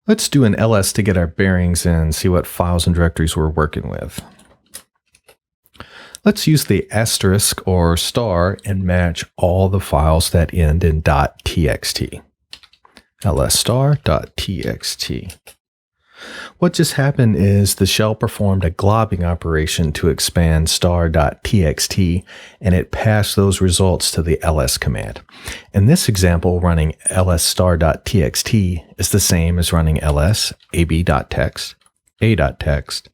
Let's do an ls to get our bearings and see what files and directories we're working with. Let's use the asterisk or star and match all the files that end in .txt. ls_.txt. What just happened is the shell performed a globbing operation to expand star.txt, and it passed those results to the ls command. In this example, running ls_.txt is the same as running ls ab.txt, a.txt,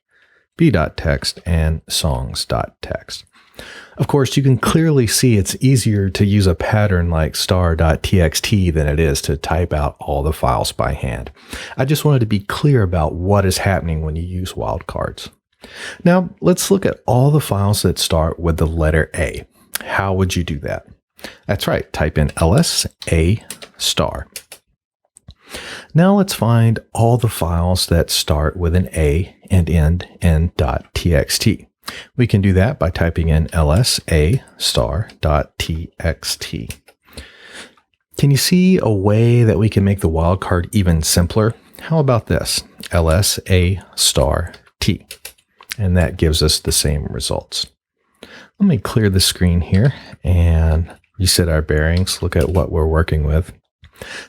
b.txt, and songs.txt. Of course, you can clearly see it's easier to use a pattern like star.txt than it is to type out all the files by hand. I just wanted to be clear about what is happening when you use wildcards. Now, let's look at all the files that start with the letter A. How would you do that? That's right, type in ls a star. Now let's find all the files that start with an A and end in .txt. We can do that by typing in ls_.txt. Can you see a way that we can make the wildcard even simpler? How about this? ls_t. And that gives us the same results. Let me clear the screen here and reset our bearings, look at what we're working with.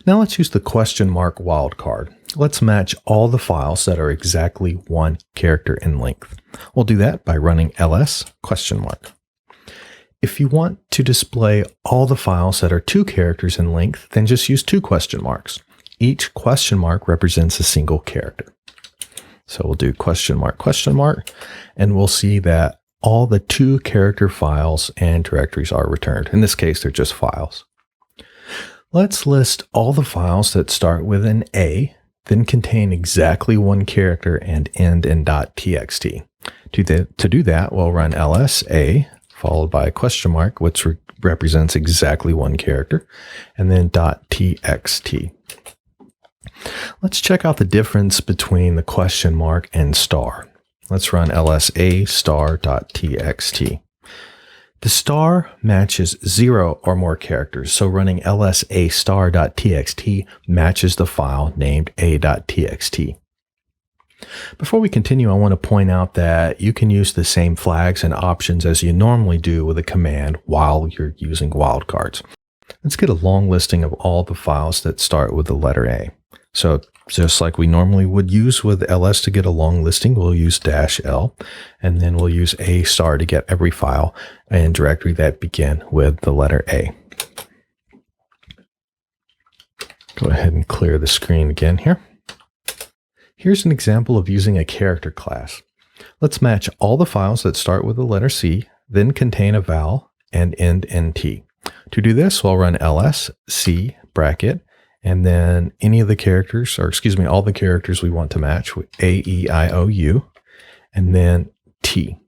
Now let's use the question mark wildcard. Let's match all the files that are exactly 1 character in length. We'll do that by running ls ? If you want to display all the files that are 2 characters in length, then just use 2 question marks. Each question mark represents a single character. So we'll do question mark, and we'll see that all the 2 character files and directories are returned. In this case, they're just files. Let's list all the files that start with an A, then contain exactly 1 character and end in .txt. To do that, we'll run ls a followed by a question mark, which represents exactly 1 character, and then .txt. Let's check out the difference between the question mark and star. Let's run ls a star.txt. The star matches 0 or more characters, so running ls a star.txt matches the file named a.txt. Before we continue, I want to point out that you can use the same flags and options as you normally do with a command while you're using wildcards. Let's get a long listing of all the files that start with the letter A. So just like we normally would use with ls to get a long listing, we'll use -l, and then we'll use a star to get every file and directory that begin with the letter A. Go ahead and clear the screen again here. Here's an example of using a character class. Let's match all the files that start with the letter C, then contain a vowel and end in T. To do this, we'll run ls c bracket, and then any of the characters, or excuse me, all the characters we want to match with A, E, I, O, U, and then T.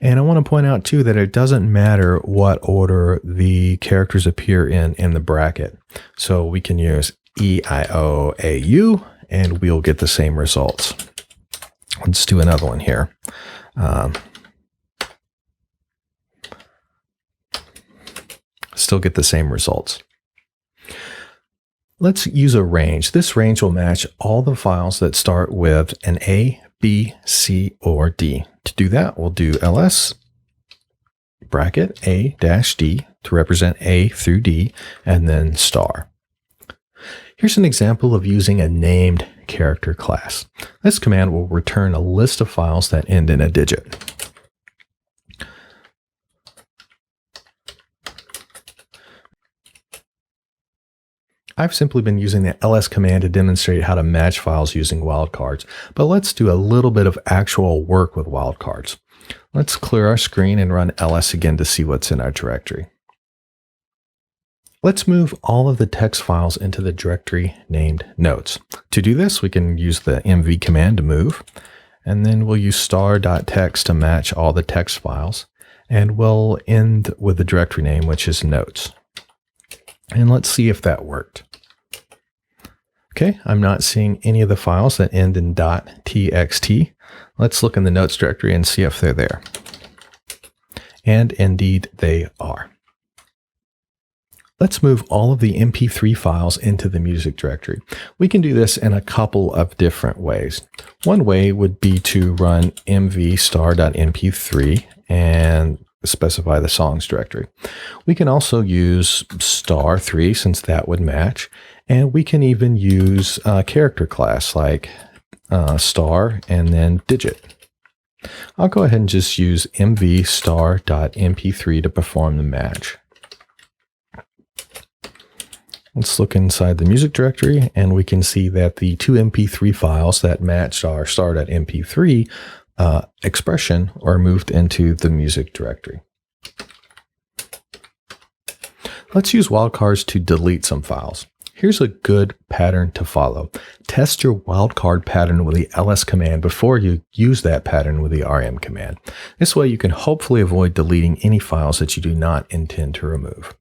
And I want to point out too that it doesn't matter what order the characters appear in the bracket. So we can use E, I, O, A, U, and we'll get the same results. Let's do another one here. Still get the same results. Let's use a range. This range will match all the files that start with an A, B, C, or D. To do that, we'll do ls bracket A-D to represent A through D, and then star. Here's an example of using a named character class. This command will return a list of files that end in a digit. I've simply been using the ls command to demonstrate how to match files using wildcards, but let's do a little bit of actual work with wildcards. Let's clear our screen and run ls again to see what's in our directory. Let's move all of the text files into the directory named notes. To do this, we can use the mv command to move, and then we'll use star.txt to match all the text files, and we'll end with the directory name, which is notes. And let's see if that worked. Okay, I'm not seeing any of the files that end in .txt. Let's look in the notes directory and see if they're there. And indeed they are. Let's move all of the MP3 files into the music directory. We can do this in a couple of different ways. One way would be to run mv star.mp3 and specify the songs directory. We can also use star3 since that would match, and we can even use a character class like star and then digit. I'll go ahead and just use mv star.mp3 to perform the match. Let's look inside the music directory, and we can see that the two MP3 files that matched our star.mp3 expression are moved into the music directory. Let's use wildcards to delete some files. Here's a good pattern to follow. Test your wildcard pattern with the ls command before you use that pattern with the rm command. This way you can hopefully avoid deleting any files that you do not intend to remove.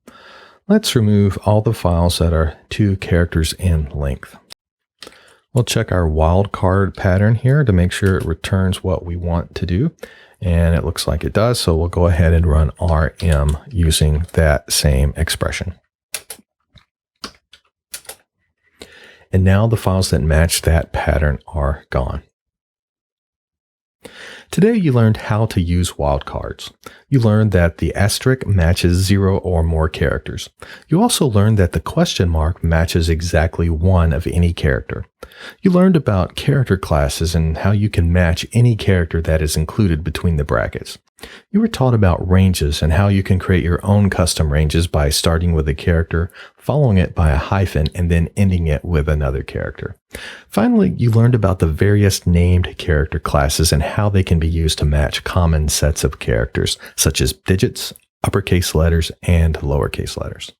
Let's remove all the files that are 2 characters in length. We'll check our wildcard pattern here to make sure it returns what we want to do. And it looks like it does, so we'll go ahead and run rm using that same expression. And now the files that match that pattern are gone. Today you learned how to use wildcards. You learned that the asterisk matches 0 or more characters. You also learned that the question mark matches exactly one of any character. You learned about character classes and how you can match any character that is included between the brackets. You were taught about ranges and how you can create your own custom ranges by starting with a character, following it by a hyphen, and then ending it with another character. Finally, you learned about the various named character classes and how they can be used to match common sets of characters, such as digits, uppercase letters, and lowercase letters.